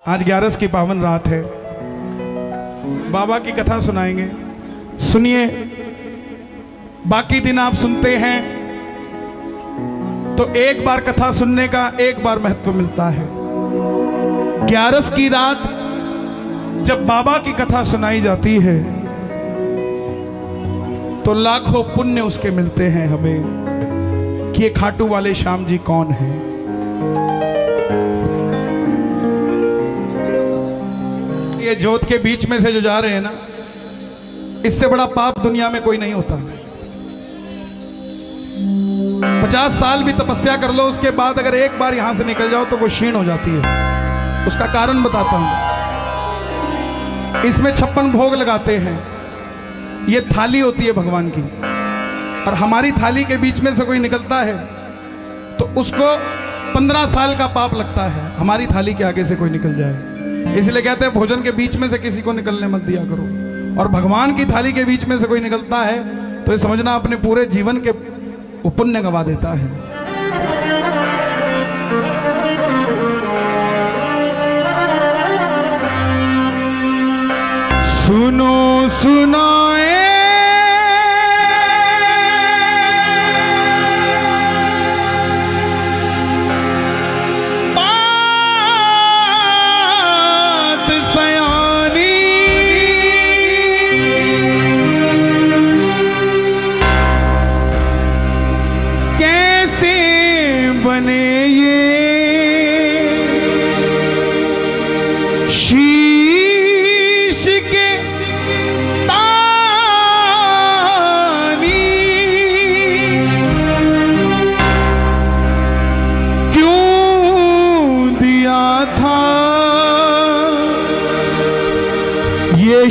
आज 11 की पावन रात है। बाबा की कथा सुनाएंगे, सुनिए। बाकी दिन आप सुनते हैं तो एक बार कथा सुनने का एक बार महत्व मिलता है। 11 की रात जब बाबा की कथा सुनाई जाती है तो लाखों पुण्य उसके मिलते हैं हमें कि ये खाटू वाले श्याम जी कौन है। ये जोत के बीच में से जो जा रहे हैं ना, इससे बड़ा पाप दुनिया में कोई नहीं होता। 50 साल भी तपस्या कर लो, उसके बाद अगर एक बार यहां से निकल जाओ तो वो क्षीण हो जाती है। उसका कारण बताता हूं। इसमें 56 भोग लगाते हैं। ये थाली होती है भगवान की, और हमारी थाली के बीच में से कोई निकलता है तो उसको 15 साल का पाप लगता है। हमारी थाली के आगे से कोई निकल जाए, इसलिए कहते हैं भोजन के बीच में से किसी को निकलने मत दिया करो। और भगवान की थाली के बीच में से कोई निकलता है तो ये समझना अपने पूरे जीवन के पुण्य गवा देता है। सुनो सुनाए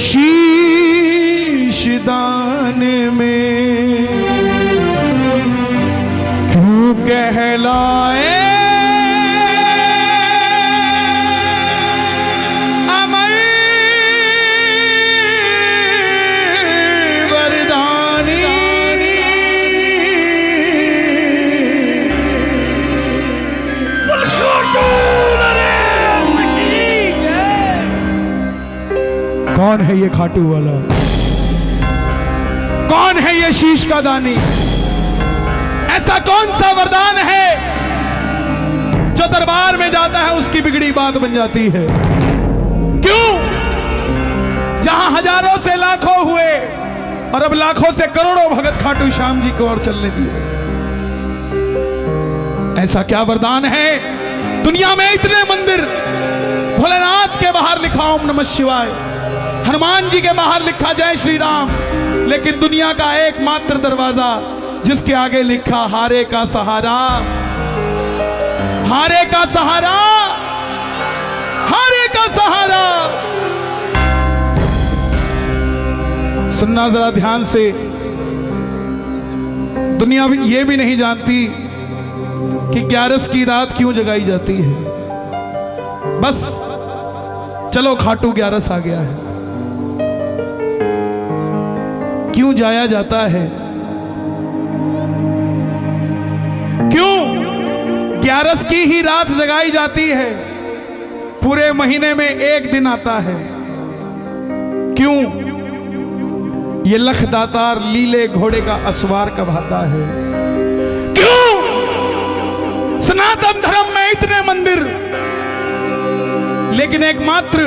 शीश दान में क्यों कहलाए अमर वरदानी। कौन है ये खाटू वाला? कौन है ये शीश का दानी? ऐसा कौन सा वरदान है जो दरबार में जाता है उसकी बिगड़ी बात बन जाती है? क्यों? जहां हजारों से लाखों हुए और अब लाखों से करोड़ों भगत खाटू श्याम जी को और चलने दिए। ऐसा क्या वरदान है? दुनिया में इतने मंदिर, भोलेनाथ के बाहर लिखा ओम नमः शिवाय, हनुमान जी के बाहर लिखा जय श्री राम, लेकिन दुनिया का एकमात्र दरवाजा जिसके आगे लिखा हारे का सहारा, हारे का सहारा, हारे का सहारा। सुनना जरा ध्यान से। दुनिया ये भी नहीं जानती कि 11 की रात क्यों जगाई जाती है। बस चलो खाटू 11 आ गया है, क्यों जाया जाता है? क्यों 11 की ही रात जगाई जाती है? पूरे महीने में एक दिन आता है। क्यों? ये लख दातार लीले घोड़े का असवार कब आता है? क्यों? सनातन धर्म में इतने मंदिर, लेकिन एकमात्र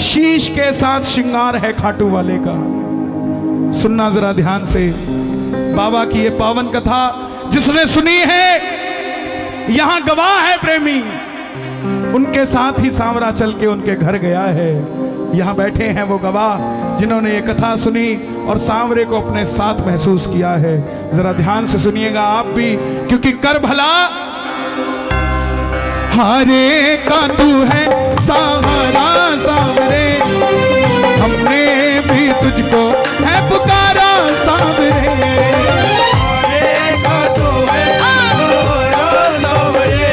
शीश के साथ श्रृंगार है खाटू वाले का। सुनना जरा ध्यान से। बाबा की ये पावन कथा जिसने सुनी है, यहां गवाह है प्रेमी, उनके साथ ही सांवरा चल के उनके घर गया है। यहां बैठे हैं वो गवाह जिन्होंने ये कथा सुनी और सांवरे को अपने साथ महसूस किया है। जरा ध्यान से सुनिएगा आप भी, क्योंकि कर भला हारे का तू है सहारा सांवरे, हमने भी तुझको है पुकारा सांवरे। हारे का तू है सहारा सांवरे,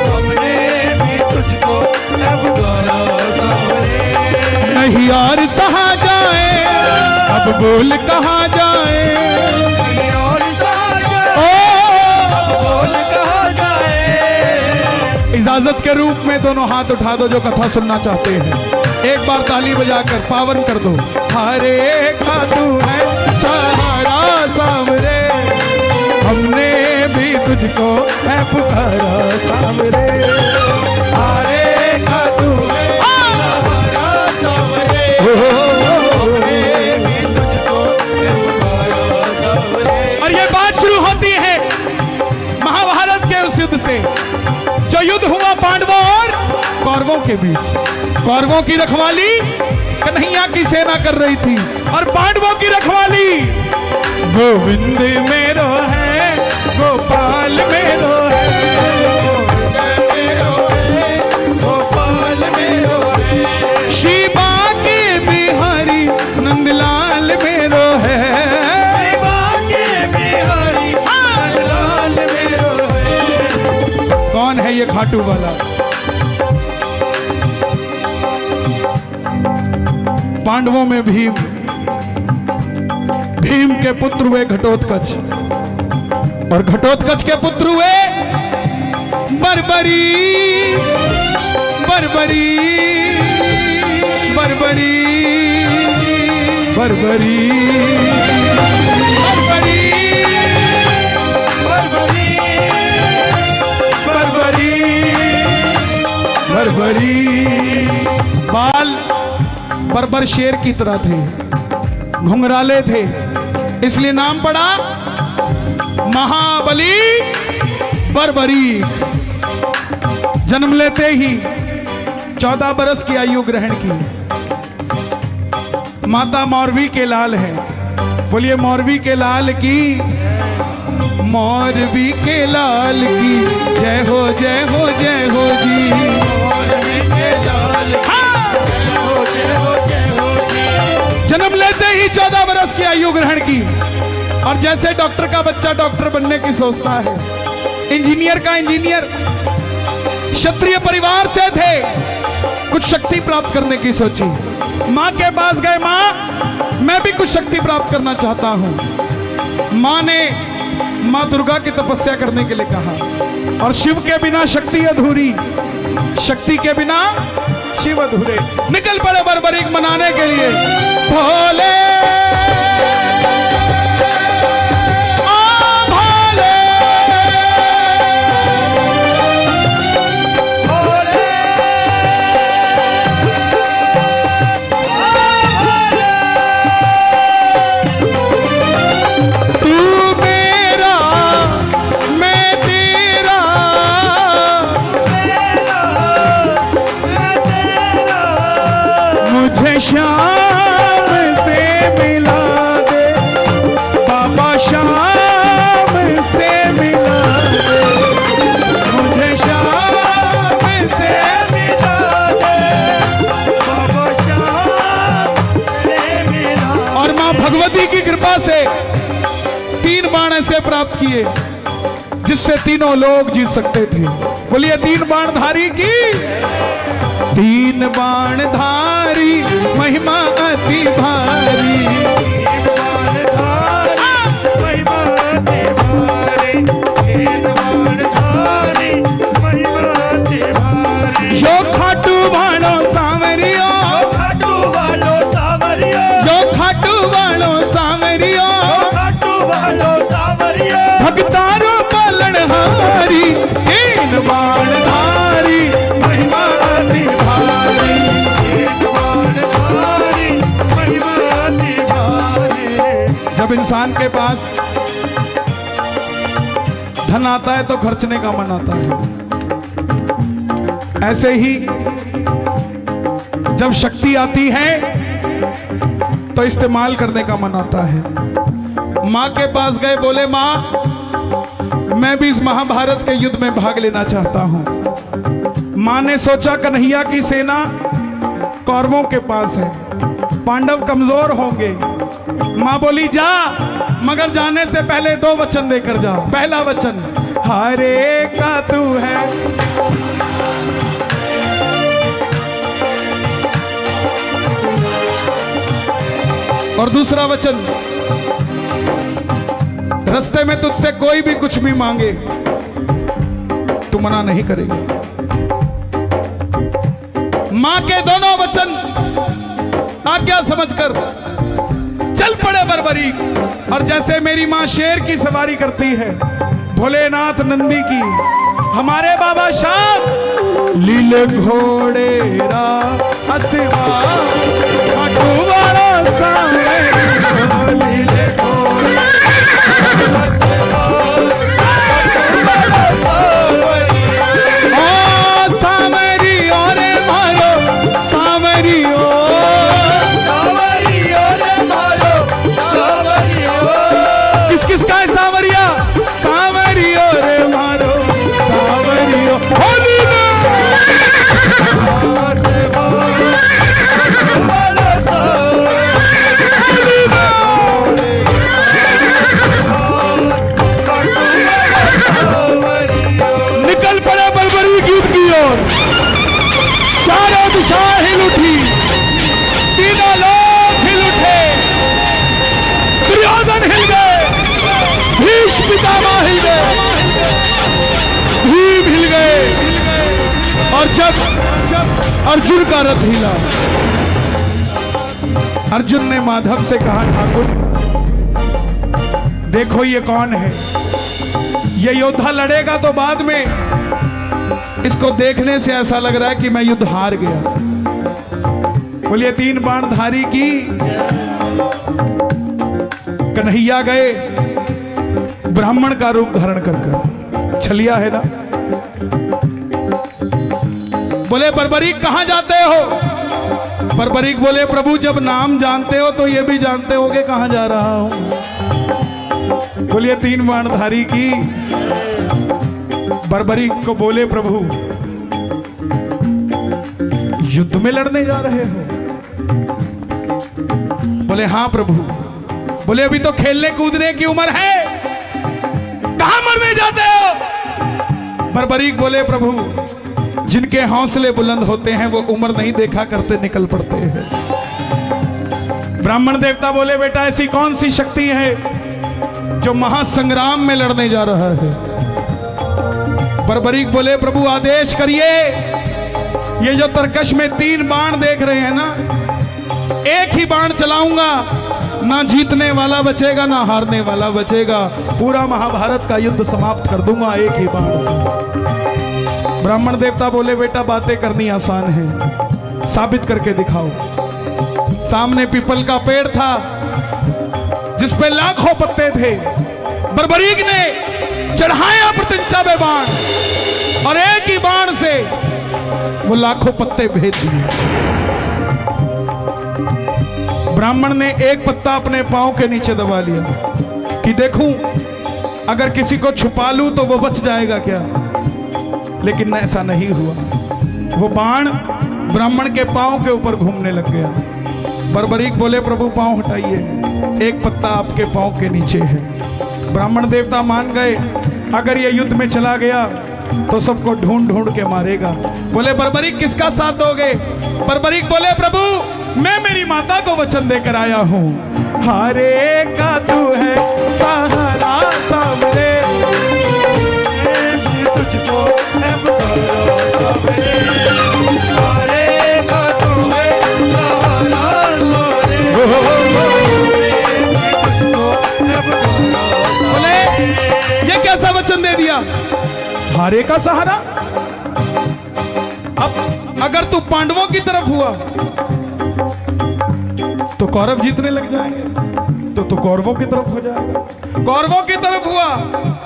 हमने भी तुझको है पुकारा सांवरे। नहीं और सहा जाए, अब बोल कहा जाए, नहीं और सहा जाए, अब बोल कहा जाए। इजाजत के रूप में दोनों हाथ उठा दो जो कथा सुनना चाहते हैं। एक बार ताली बजाकर पावन कर दो। हरे खातू है सहारा सावरे, हमने भी तुझको है पुकारा सावरे। हरे खातू है सहारा सावरे, हमने भी तुझको है पुकारा सावरे। और ये बात शुरू होती है महाभारत के उस युद्ध से जो युद्ध हुआ पांडवों और कौरवों के बीच। कौरवों की रखवाली कन्हैया की सेना कर रही थी और पांडवों की रखवाली गोविंद मेरो है, गोपाल मेरो है, गोपाल मेरो है, शिवा के बिहारी नंदलाल मेरो है, के बिहारी लाल मेरो है। कौन है ये खाटू वाला? पांडवों में भीम, भीम के पुत्र हुए घटोत्कच और घटोत्कच के पुत्र हुए बर्बरी, बर्बरी, बर्बरी, बर्बरी, बर्बरी, बर्बरी, बर्बरी। बाल बर्बर शेर की तरह थे, घुंघराले थे, इसलिए नाम पड़ा महाबली बर्बरी। जन्म लेते ही 14 बरस की आयु ग्रहण की। माता मौरवी के लाल है, बोलिए मौरवी के लाल की, मौरवी के लाल की जय हो, जय हो, जय हो जी। मौरवी के लाल की जय हो, जय हो, जय हो जी। जन्म लेते ही 14 बरस की आयु ग्रहण की और जैसे डॉक्टर का बच्चा डॉक्टर बनने की सोचता है, इंजीनियर का इंजीनियर, क्षत्रिय परिवार से थे, कुछ शक्ति प्राप्त करने की सोची। माँ के पास गए, माँ मैं भी कुछ शक्ति प्राप्त करना चाहता हूँ। माँ ने माँ दुर्गा की तपस्या करने के लिए कहा और शिव के बिना शक्ति अधूरी, शक्ति के बिना शिव अधूरे। निकल पड़े बर्बरीक मनाने के लिए। भोले शाम से मिला दे बाबा, शाम से मिला दे मुझे, शाम से मिला दे बाबा, शाम से मिला। और मां भगवती की कृपा से 3 बाण ऐसे प्राप्त किए जिससे तीनों लोग जीत सकते थे। बोलिए 3 बाणधारी की, 3 बाणधारी महिमा अति भारी, महिमा अति भारी, महिमा अति भारी। यो खाटू वालो सांवरियो, खाटू वालो सावरियो, यो खाटू वालो सांवरियो, खाटू वालो सावरियो, भक्तारो पालनहारी, 3 बाणधारी महिमा अति भारी, महिमा अति भारी। जब इंसान के पास धन आता है तो खर्चने का मन आता है, ऐसे ही जब शक्ति आती है तो इस्तेमाल करने का मन आता है। माँ के पास गए, बोले माँ मैं भी इस महाभारत के युद्ध में भाग लेना चाहता हूं। माँ ने सोचा कन्हैया की सेना कौरवों के पास है, पांडव कमजोर होंगे। माँ बोली जा, मगर जाने से पहले 2 वचन देकर जा। पहला वचन हरे का तू है, और दूसरा वचन रास्ते में तुझसे कोई भी कुछ भी मांगे तू मना नहीं करेगा। मां के दोनों वचन आज्ञा समझकर चल पड़े बर्बरीक। और जैसे मेरी मां शेर की सवारी करती है, भोलेनाथ नंदी की, हमारे बाबा श्याम लीले घोड़े रा हसवा खाटू वाला सामने लीले घोड़े हिल उठी, तीनों लोग हिल उठे, दुर्योधन हिल गए, भीष्म पितामह हिल गए, भीम हिल गए। और जब अर्जुन का रथ हिला, अर्जुन ने माधव से कहा, ठाकुर देखो ये कौन है? ये योद्धा लड़ेगा तो बाद में, इसको देखने से ऐसा लग रहा है कि मैं युद्ध हार गया। बोलिए तीन बाणधारी की कन्हैया गए ब्राह्मण का रूप धारण कर, छलिया है ना। बोले बर्बरीक कहां जाते हो? बर्बरीक बोले प्रभु जब नाम जानते हो तो ये भी जानते होगे कहां जा रहा हूं। बोलिए तीन बाणधारी की बर्बरीक को बोले प्रभु युद्ध में लड़ने जा रहे हो? बोले हाँ प्रभु। बोले अभी तो खेलने कूदने की उम्र है, कहां मरने जाते हो? बर्बरीक बोले प्रभु जिनके हौसले बुलंद होते हैं वो उम्र नहीं देखा करते, निकल पड़ते हैं। ब्राह्मण देवता बोले बेटा ऐसी कौन सी शक्ति है जो महासंग्राम में लड़ने जा रहा है? बर्बरीक बोले प्रभु आदेश करिए, ये जो तरकश में तीन बाण देख रहे हैं ना, एक ही बाण चलाऊंगा, ना जीतने वाला बचेगा ना हारने वाला बचेगा, पूरा महाभारत का युद्ध समाप्त कर दूंगा एक ही बाण से। ब्राह्मण देवता बोले बेटा बातें करनी आसान है, साबित करके दिखाओ। सामने पीपल का पेड़ था जिस पे लाखों पत्ते थे, बर्बरीक ने चढ़ाया प्रत्यंचा में बाण और एक ही बाण से वो लाखों पत्ते भेज दिए। ब्राह्मण ने एक पत्ता अपने पांव के नीचे दबा लिया कि देखूं अगर किसी को छुपा लूं तो वो बच जाएगा क्या, लेकिन ऐसा नहीं हुआ। वो बाण ब्राह्मण के पांव के ऊपर घूमने लग गया। बर्बरीक बोले प्रभु पांव हटाइए, एक पत्ता आपके पांव के नीचे है। ब्राह्मण देवता मान गए, अगर ये युद्ध में चला गया तो सबको ढूंढ ढूंढ के मारेगा। बोले बर्बरीक किसका साथ दोगे? बर्बरीक बोले प्रभु मैं मेरी माता को वचन देकर आया हूं, हारे का तू है सहारा सामने, तुझको है हारे का तू है सहारा बोले ये कैसा वचन दे दिया? हारे का सहारा? अब अगर तू पांडवों की तरफ हुआ तो कौरव जीतने लग जाएंगे, तो कौरवों की तरफ हो जाएगा। कौरवों की तरफ हुआ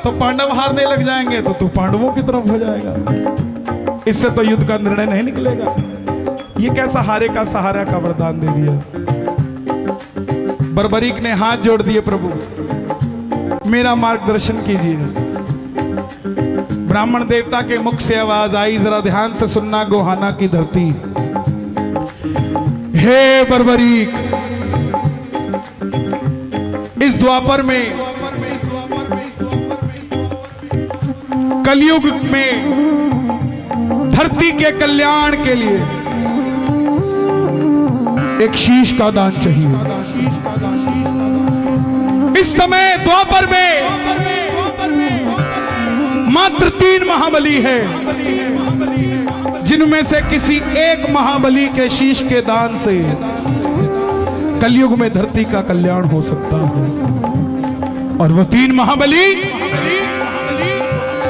तो पांडव हारने लग जाएंगे, तो तू पांडवों की तरफ हो जाएगा। इससे तो युद्ध का निर्णय नहीं निकलेगा। ये कैसा हारे का सहारा का वरदान दे दिया? बर्बरीक ने हाथ जोड़ दिए, प्रभु मेरा मार्गदर्शन कीजिए। ब्राह्मण देवता के मुख से आवाज आई, जरा ध्यान से सुनना गोहाना की धरती। हे बर्बरीक, इस द्वापर में कलयुग में धरती के कल्याण के लिए एक शीश का दान चाहिए। इस समय द्वापर में मात्र 3 महाबली है जिनमें से किसी एक महाबली के शीश के दान से कलयुग में धरती का कल्याण हो सकता है। और वो 3 महाबली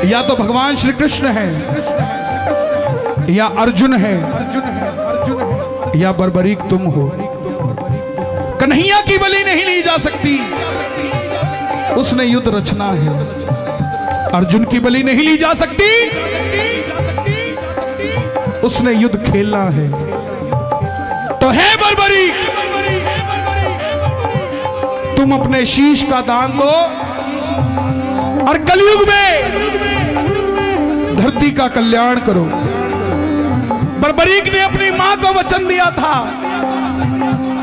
या तो भगवान श्री कृष्ण है, या अर्जुन है, या बर्बरीक तुम हो। कन्हैया की बलि नहीं ली जा सकती, उसने युद्ध रचना है। अर्जुन की बलि नहीं ली जा सकती, उसने युद्ध खेलना है। तो है बर्बरीक, तुम अपने शीश का दान दो और कलयुग में धरती का कल्याण करो। बर्बरीक ने अपनी मां को वचन दिया था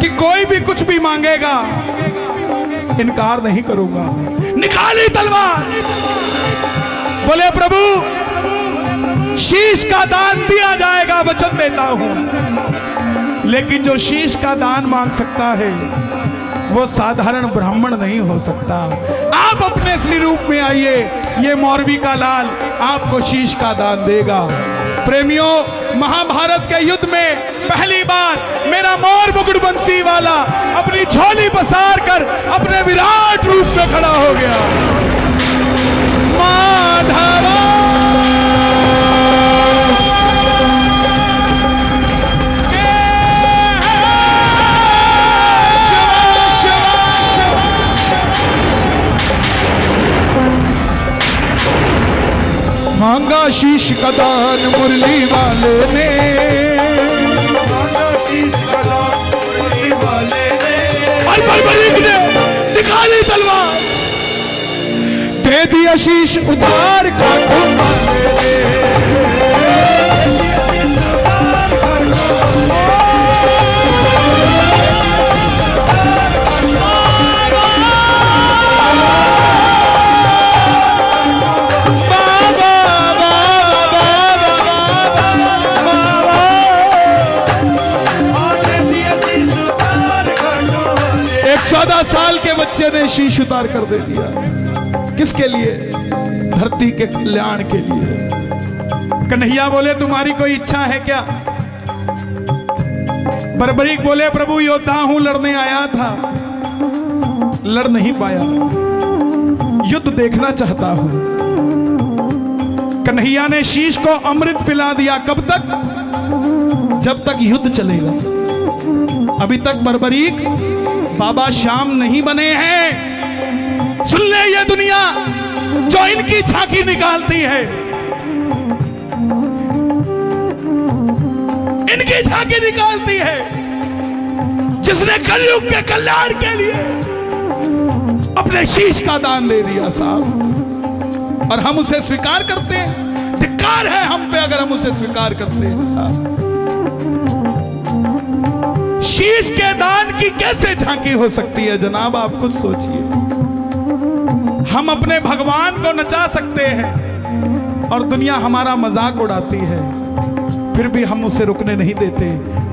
कि कोई भी कुछ भी मांगेगा इनकार नहीं करूंगा। निकाली तलवार, बोले प्रभु शीश का दान दिया जाएगा, वचन देता हूं। लेकिन जो शीश का दान मांग सकता है वो साधारण ब्राह्मण नहीं हो सकता। आप अपने असली रूप में आइए, ये मौरवी का लाल आपको शीश का दान देगा। प्रेमियों, महाभारत के युद्ध में पहली बार मेरा मोर मुकुट बंसी वाला अपनी झोली पसार कर अपने विराट रूप में खड़ा हो गया। माधवा मांगा शीश का दान मुरली वाले ने, मांगा शीश का दान मुरली वाले ने, और बर्बरीक ने निकाली तलवार, दे दिया शीश उतार काटो वाले ने। एक 14 साल के बच्चे ने शीश उतार कर दे दिया। किसके लिए? धरती के कल्याण के लिए। कन्हैया बोले तुम्हारी कोई इच्छा है क्या? बर्बरीक बोले प्रभु योद्धा हूं, लड़ने आया था, लड़ नहीं पाया, युद्ध देखना चाहता हूं। कन्हैया ने शीश को अमृत पिला दिया। कब तक? जब तक युद्ध चलेगा। अभी तक बर्बरीक बाबा श्याम नहीं बने हैं। सुन ले ये दुनिया जो इनकी झांकी निकालती है, इनकी झांकी निकालती है, जिसने कलयुग के कल्याण के लिए अपने शीश का दान दे दिया साहब, और हम उसे स्वीकार करते हैं। धिक्कार है हम पे अगर हम उसे स्वीकार करते हैं साहब। शीश के दान की कैसे झांकी हो सकती है जनाब, आप खुद सोचिए। हम अपने भगवान को नचा सकते हैं और दुनिया हमारा मजाक उड़ाती है, फिर भी हम उसे रुकने नहीं देते,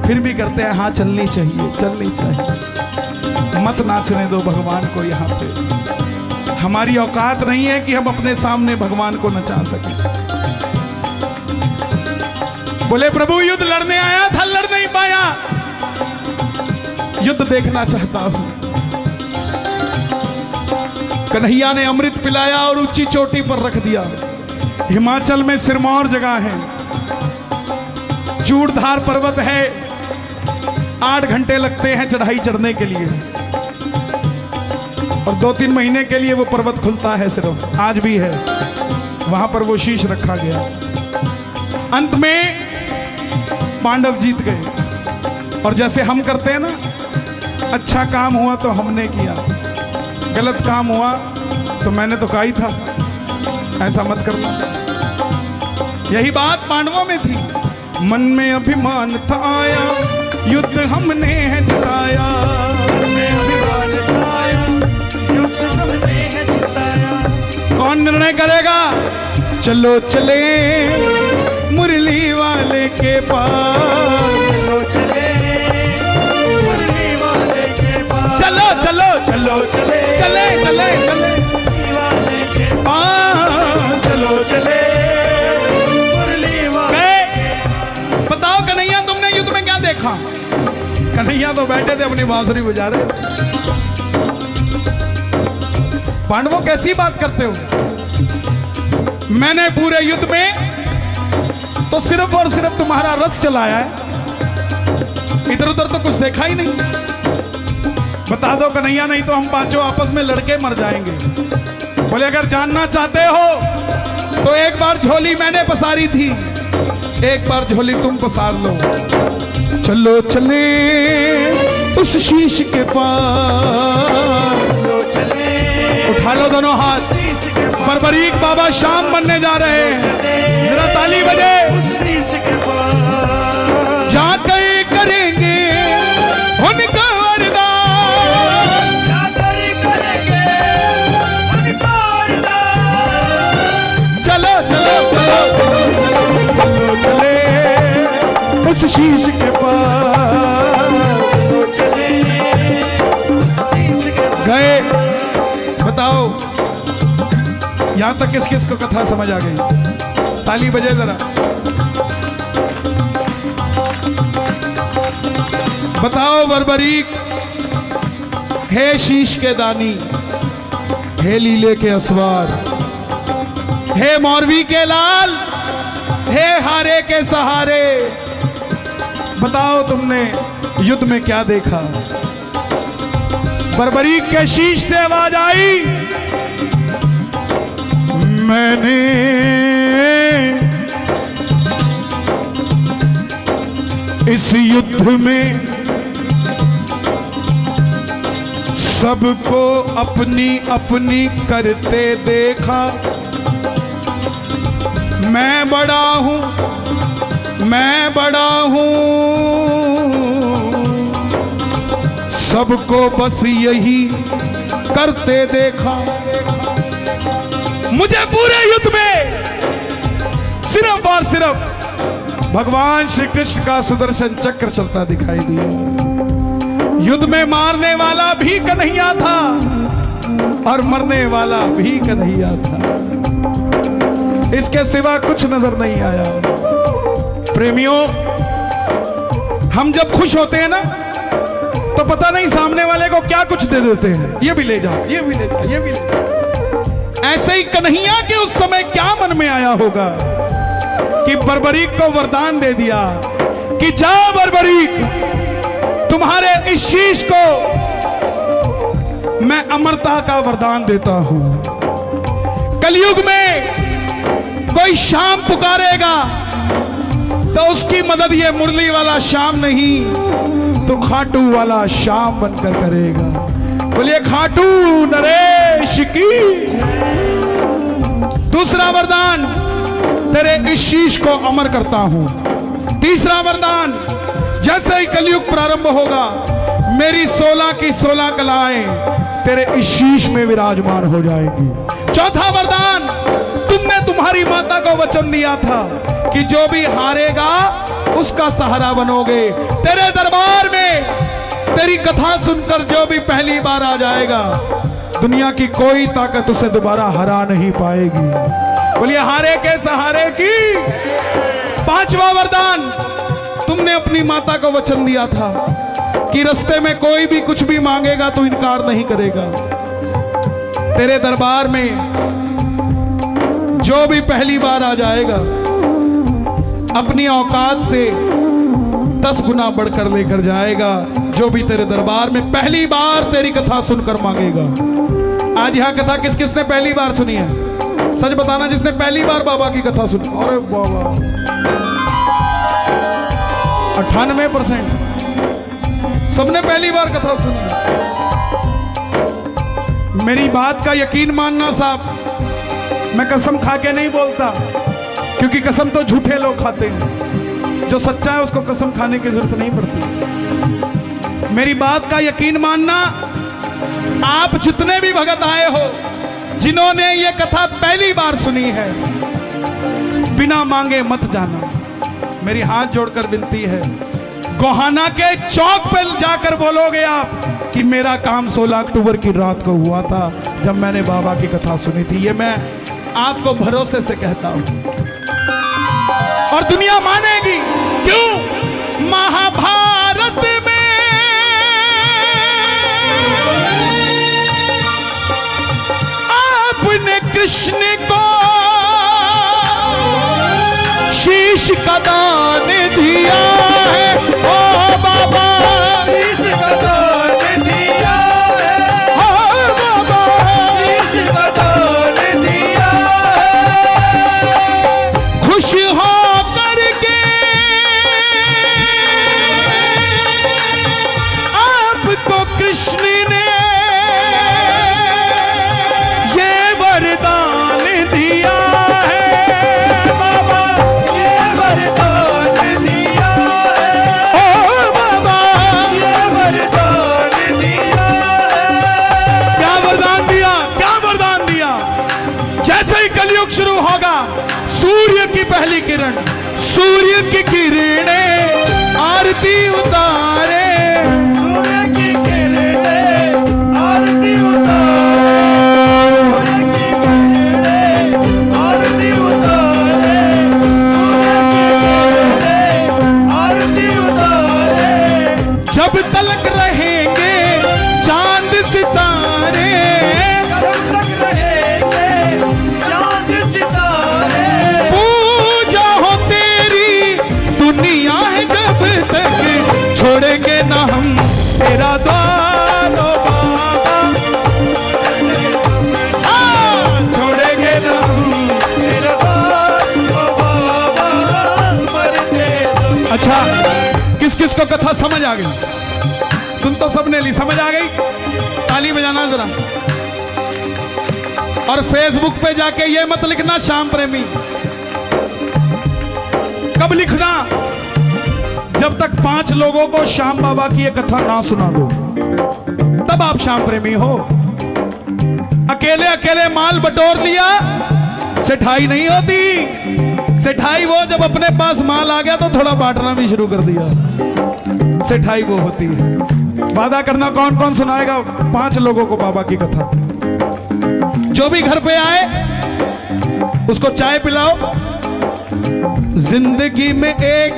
फिर भी करते हैं हाँ चलनी चाहिए, चलनी चाहिए। मत नाचने दो भगवान को यहाँ पे। हमारी औकात नहीं है कि हम अपने सामने भगवान को नचा सकें। बोले प्रभु युद्ध लड़ने आया था, लड़ नहीं पाया, युद्ध देखना चाहता हूं। कन्हैया ने अमृत पिलाया और ऊंची चोटी पर रख दिया। हिमाचल में सिरमौर जगह है, चूड़धार पर्वत है, 8 घंटे लगते हैं चढ़ाई चढ़ने के लिए, और 2-3 महीने के लिए वो पर्वत खुलता है सिर्फ, आज भी है। वहां पर वो शीश रखा गया। अंत में पांडव जीत गए। और जैसे हम करते हैं ना, अच्छा काम हुआ तो हमने किया, गलत काम हुआ तो मैंने तो कहा ही था, ऐसा मत करना। यही बात पांडवों में थी। मन में अभिमान था आया, युद्ध हमने है जिताया, कौन निर्णय करेगा? चलो चले मुरली वाले के पास, चलो चलो चलो चले चले चले चले चलो चले देखा। कन्हैया तो बैठे थे अपनी बांसुरी बजा रहे थे। पांडवों कैसी बात करते हो? मैंने पूरे युद्ध में तो सिर्फ और सिर्फ तुम्हारा रथ चलाया है, इधर उधर तो कुछ देखा ही नहीं। बता दो कन्हैया, नहीं तो हम पांचों आपस में लड़के मर जाएंगे। बोले अगर जानना चाहते हो तो एक बार झोली मैंने पसारी थी, एक बार झोली तुम पसार लो। चलो चले उस शीश के पास, उठा लो दोनों हाथ। बर्बरीक बाबा शाम बनने जा रहे हैं, जरा ताली बजे। जाकर करेंगे उनका वरदान, चलो चलो चलो चलो चलो चले उस शीश के पास। गए। बताओ यहां तक किस किस को कथा समझ आ गई? ताली बजे जरा। बताओ बर्बरीक, हे शीश के दानी, हे लीले के असवार, हे मौरवी के लाल, हे हारे के सहारे, बताओ तुमने युद्ध में क्या देखा? बर्बरीक के शीश से आवाज आई, मैंने इस युद्ध में सबको अपनी अपनी करते देखा। मैं बड़ा हूं, मैं बड़ा हूं, सबको बस यही करते देखा। मुझे पूरे युद्ध में सिर्फ और सिर्फ भगवान श्री कृष्ण का सुदर्शन चक्र चलता दिखाई दिया। युद्ध में मारने वाला भी कन्हैया था और मरने वाला भी कन्हैया था, इसके सिवा कुछ नजर नहीं आया। प्रेमियों, हम जब खुश होते हैं ना तो पता नहीं सामने वाले को क्या कुछ दे देते हैं। ये भी ले जाओ, ये भी ले जाओ, ये भी ले जाओ। ऐसे ही कन्हैया के उस समय क्या मन में आया होगा कि बर्बरीक को वरदान दे दिया कि जाओ बर्बरीक, तुम्हारे इस शीश को मैं अमरता का वरदान देता हूं। कलयुग में कोई शाम पुकारेगा तो उसकी मदद ये मुरली वाला शाम नहीं तो खाटू वाला शाम बनकर करेगा। बोलिए खाटू नरेश की। दूसरा वरदान, तेरे इस शीश को अमर करता हूं। तीसरा वरदान, जैसे ही कलयुग प्रारंभ होगा मेरी 16 की 16 कलाएं तेरे इस शीश में विराजमान हो जाएगी। चौथा वरदान, तुमने तुम्हारी माता को वचन दिया था कि जो भी हारेगा उसका सहारा बनोगे। तेरे दरबार में तेरी कथा सुनकर जो भी पहली बार आ जाएगा दुनिया की कोई ताकत उसे दोबारा हरा नहीं पाएगी। बोलिए हारे के सहारे की। पांचवा वरदान, तुमने अपनी माता को वचन दिया था कि रास्ते में कोई भी कुछ भी मांगेगा तो इनकार नहीं करेगा। तेरे दरबार में जो भी पहली बार आ जाएगा अपनी औकात से 10 गुना बढ़कर लेकर जाएगा। जो भी तेरे दरबार में पहली बार तेरी कथा सुनकर मांगेगा। आज यहां कथा किस किसने पहली बार सुनी है? सच बताना जिसने पहली बार बाबा की कथा सुनी। अरे बाबा 98% सबने पहली बार कथा सुनी। मेरी बात का यकीन मानना साहब, मैं कसम खा के नहीं बोलता क्योंकि कसम तो झूठे लोग खाते हैं। जो सच्चा है उसको कसम खाने की जरूरत नहीं पड़ती। मेरी बात का यकीन मानना, आप जितने भी भगत आए हो जिन्होंने ये कथा पहली बार सुनी है, बिना मांगे मत जाना। मेरी हाथ जोड़कर विनती है, गोहाना के चौक पर जाकर बोलोगे आप कि मेरा काम 16 अक्टूबर की रात को हुआ था जब मैंने बाबा की कथा सुनी थी। ये मैं आपको भरोसे से कहता हूं और दुनिया मानेगी। क्यों? महाभारत जब तलक रहेंगे चांद सितारे, जब तक रहेंगे चांद सितारे, पूजा हो तेरी दुनिया है जब तक छोड़ेंगे ना हम तेरा द्वार ओ बाबा, छोड़ेंगे ना हम तेरा द्वार ओ बाबा, मरते दम। अच्छा, किस किस को कथा समझ आ गई? सुन तो सबने ली, समझ आ गई? ताली बजाना जरा। और फेसबुक पे जाके ये मत लिखना श्याम प्रेमी, कब लिखना? जब तक 5 लोगों को श्याम बाबा की ये कथा ना सुना दो, तब आप श्याम प्रेमी हो। अकेले अकेले माल बटोर लिया, सेठाई नहीं होती। सेठाई वो जब अपने पास माल आ गया तो थोड़ा बांटना भी शुरू कर दिया, सेठाई वो होती है। वादा करना कौन कौन सुनाएगा 5 लोगों को बाबा की कथा। जो भी घर पे आए उसको चाय पिलाओ। जिंदगी में एक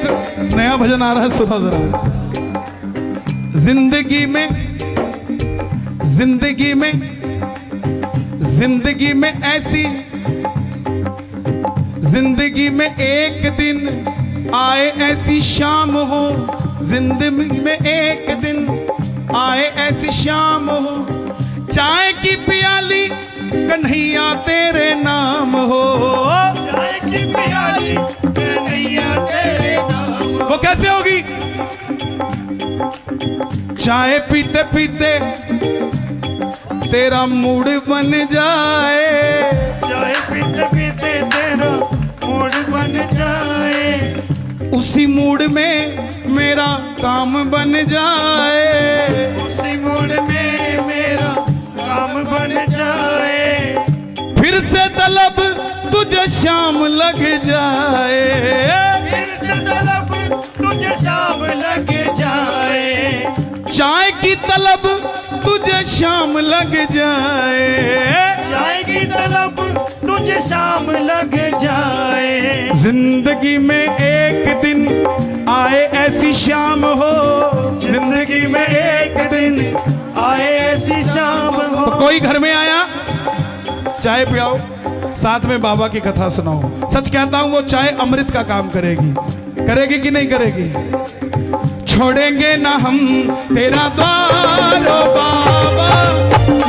नया भजन आ रहा है, सुनो जरा। जिंदगी में ऐसी, जिंदगी में एक दिन आए ऐसी शाम हो, जिंदगी में एक दिन आए ऐसी शाम हो, चाय की प्याली कन्हैया तेरे नाम हो। चाय की प्याली कन्हैया तेरे नाम। वो कैसे होगी? चाय पीते पीते तेरा मूड बन जाए, चाय पीते पीते तेरा मूड बन जाए, उसी मूड में मेरा काम बन जाए, उसी मूड में मेरा काम बन जाए, फिर से तलब तुझे शाम लग जाए, फिर से तलब तुझे शाम लग जाए, चाय की तलब तुझे शाम लग जाए, चाय की तलब तुझे शाम लग जाए, जिंदगी में एक दिन आए ऐसी शाम हो, जिंदगी में एक दिन आए ऐसी शाम हो। तो कोई घर में आया, चाय पिलाओ, साथ में बाबा की कथा सुनाओ। सच कहता हूं वो चाय अमृत का काम करेगी। करेगी कि नहीं करेगी? छोड़ेंगे ना हम तेरा द्वार ओ बाबा,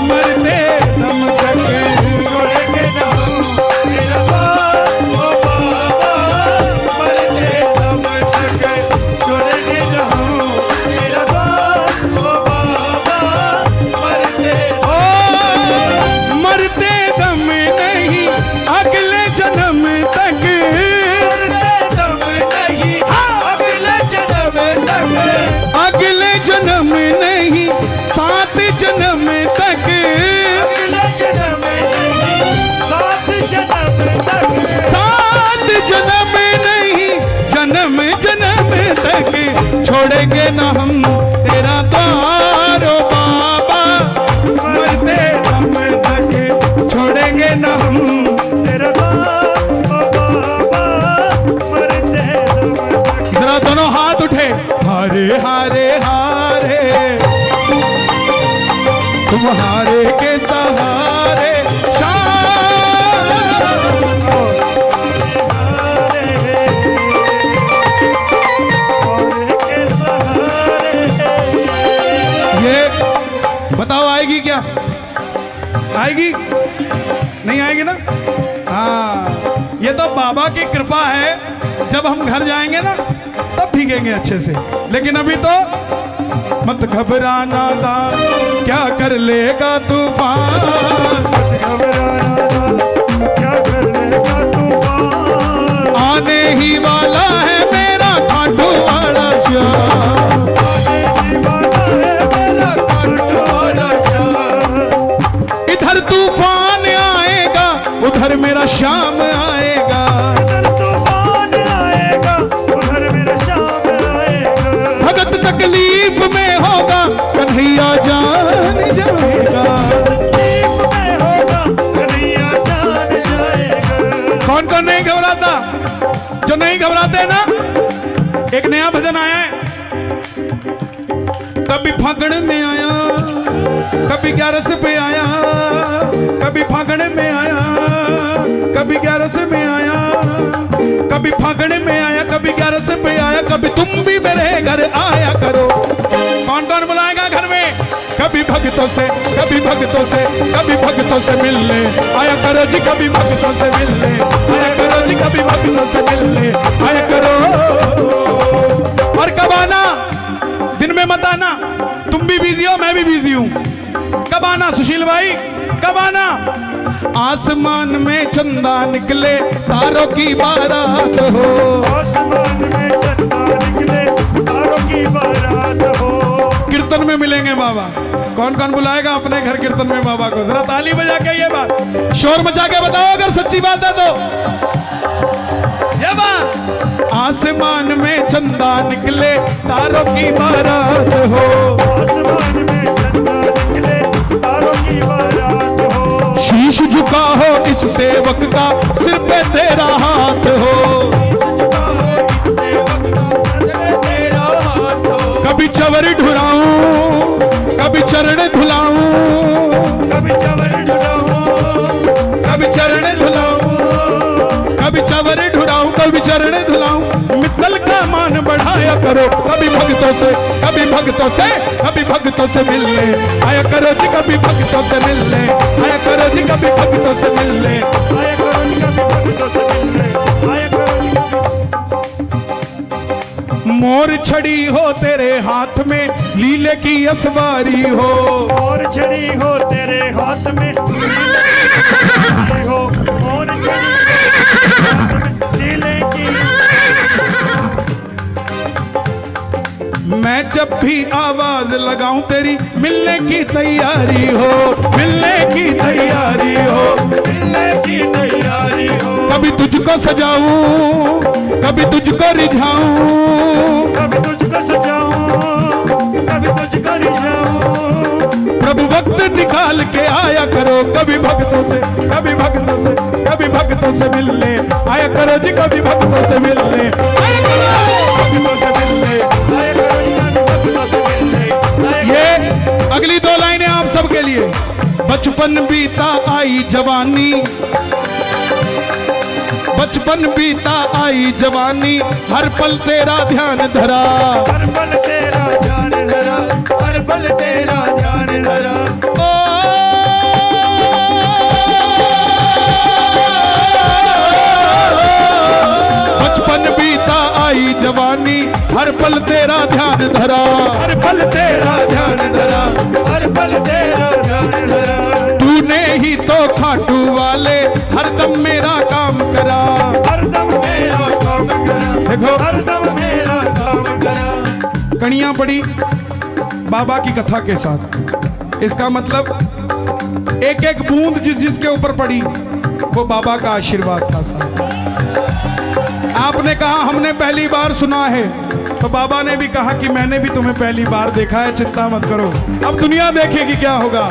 मरते दम तक छोड़ेंगे ना हम तेरा द्वार ओ बाबा, मरते दम तक। छोड़ेंगे ना हम तेरा द्वार ओ बाबा, मरते ओ मरते दम नहीं अगले जन्म तक, दम नहीं अगले जन्म तक, अगले जन्म नहीं 7 जन्म तक, अगले जन्म नहीं 7 जन्म तक, 7 जन्म नहीं जन्म जन्म तक, छोड़ेंगे ना हम तेरा द्वार ओ बाबा, मरते दम तक छोड़ेंगे ना हम। तेरा द्वार ओ बाबा, मरते दम तक। जरा दोनों हाथ उठे, हारे हारे हारे तुम्हारे के सहारे ये बताओ आएगी क्या? आएगी? नहीं आएगी ना? हाँ, ये तो बाबा की कृपा है। जब हम घर जाएंगे ना तब भीगेंगे अच्छे से, लेकिन अभी तो मत घबराना था, क्या कर लेगा तूफान, क्या कर लेगा तूफान, आने ही वाला है मेरा खाटू वाला श्याम, इधर तूफान आएगा उधर मेरा श्याम आएगा, तूफान आएगा उधर मेरा श्याम आएगा, भगत तकलीफ में होगा कन्हैया जान जाएगा। में होगा कन्हैया जान जाएगा। कौन कौन नहीं घबराता? जो नहीं घबराते ना एक नया भजन आया है। कभी फागण में आया, कभी 11 पे आया, कभी फागण में आया, कभी 11 में आया, कभी फागण में आया, कभी 11 पे आया, कभी तुम भी मेरे घर आया करो। कौन कौन बुलाएगा घर में? कभी भक्तों से, कभी भक्तों से, कभी भक्तों से मिलने आया करो जी, कभी भक्तों से मिलने आया करो जी, कभी भक्तों से मिलने आया करो। और कब आना? दिन में मत आना, तुम भी बिजी हो, मैं भी बिजी हूं। कब आना सुशील भाई, कब आना? आसमान में चंदा निकले, तारों की बारात हो। आसमान में चंदा निकले, तारों की बारात हो। कीर्तन में मिलेंगे बाबा। कौन कौन बुलाएगा अपने घर कीर्तन में बाबा को? जरा ताली बजा के ये बात, शोर मचा के बताओ अगर सच्ची बात है तो। ये बात, आसमान में चंदा निकले, तारों की बारात हो। आसमान में चंदा निकले, तारों की बारात हो। शीश झुका हो इस सेवक का, सिर पे तेरा हाथ हो। कभी चवर ढुराऊं, कभी चरण धुलाऊं, कभी चवर ढुलाऊं, कभी चरण धुलाऊं, कभी चवर ढुराऊं, कभी चरण धुलाऊं। मित्तल का मान बढ़ाया करो, कभी भक्तों से, कभी भक्तों से, कभी भक्तों से मिलने आया करो जी, कभी भक्तों से मिलने आया करो जी, कभी भक्तों से मिलने आया करो जी, कभी भक्तों से मिलने आया करो जी। मोर छड़ी हो तेरे हाथ में, लीले की असवारी हो। और छड़ी हो तेरे हाथ में, लीले हो। और छड़ी लीले की। मैं जब भी आवाज लगाऊं तेरी, मिलने की तैयारी हो, मिलने की तैयारी हो, मिलने की तैयारी हो। कभी तुझको सजाऊं, कभी तुझको रिझाऊं, कभी तुझको सजाऊं, कभी तुझको रिझाऊं। प्रभु वक्त निकाल के आया करो, कभी भक्तों से, कभी भक्तों से, कभी भक्तों से मिलने आया करो जी, कभी भक्तों से मिलने आया करो, भक्तों से मिलने आया करो जी, कभी भक्तों से मिलने आया करो। ये अगली 2 लाइनें आप सबके लिए। बचपन बीता आई जवानी, बचपन बीता आई जवानी, हर पल तेरा ध्यान धरा। हर पल तेरा ध्यान धरा, हर पल तेरा ध्यान धरा। ओ, बचपन बीता आई जवानी, हर पल तेरा ध्यान धरा, हर पल तेरा ध्यान धरा, हर पल तेरा ध्यान धरा। तूने ही तो खाटू वाले हरदम मेरा काम करा। हरदम मेरा काम करा, देखो हरदम मेरा काम करा। कड़ियां पड़ी बाबा की कथा के साथ, इसका मतलब एक एक बूंद जिस जिसके ऊपर पड़ी वो बाबा का आशीर्वाद था साहब। आपने कहा हमने पहली बार सुना है, तो बाबा ने भी कहा कि मैंने भी तुम्हें पहली बार देखा है, चिंता मत करो, अब दुनिया देखेगी क्या होगा।